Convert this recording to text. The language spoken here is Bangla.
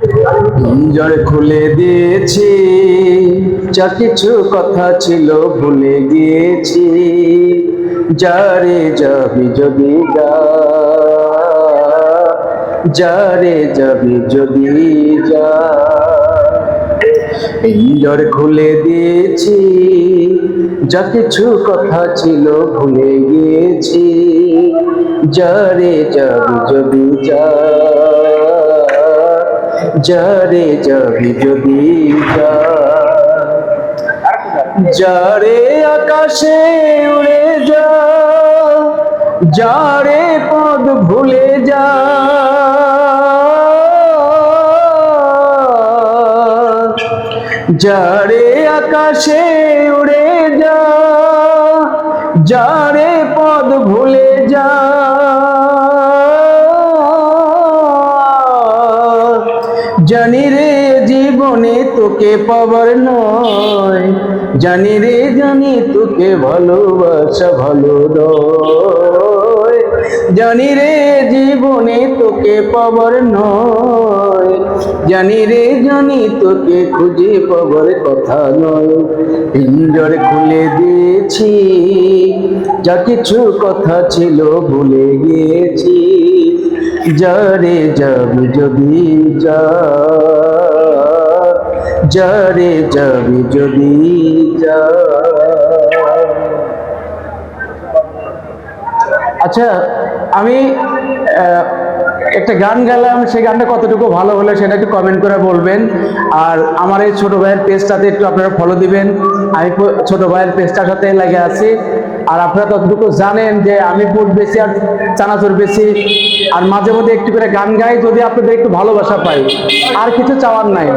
পিঞ্জর খুলে দিয়েছি, যা কিছু কথা ছিল ভুলে গিয়েছি। যারে যাবি যদি যা, যারে যাবি যদি যা। পিঞ্জর খুলে দিয়েছি, যা কিছু কথা ছিল ভুলে গিয়েছি। যারে যাবি যদি যা, যারে যাবি যদি যা। যারে আকাশে উড়ে যা, যারে পদ ভুলে যা। যারে আকাশে উড়ে যা, যারে পদ ভুলে যা। জানি রে জীবনে তোকে পাবার নয়, জানি রে জানি তোকে ভালোবাসা ভালো নয়। জানি রে জীবনে তোকে পাবার নয়, জানি রে জানি তোকে খুঁজে পাবার কথা নয়। পিঞ্জর খুলে দিয়েছি, যা কিছু কথা ছিল ভুলে গিয়েছি। যারে যাবি যদি যা, যারে যাবি যদি যা। আচ্ছা, আমি একটা গান গাইলাম, সেই গানটা কতটুকু ভালো হলো সেটা একটু কমেন্ট করে বলবেন। আর আমার এই ছোট ভাইয়ের পেজটাতে একটু আপনারা ফলো দিবেন। আমি ছোট ভাইয়ের পেজটার সাথে লাগে আছি। আর আপনারা ততটুকু জানেন যে আমি বুট বেশি আর চানাচুর বেশি, আর মাঝে মধ্যে একটু করে গান গাই, যদি আপনাদের একটু ভালোবাসা পাই, আর কিছু চাওয়ার নাই।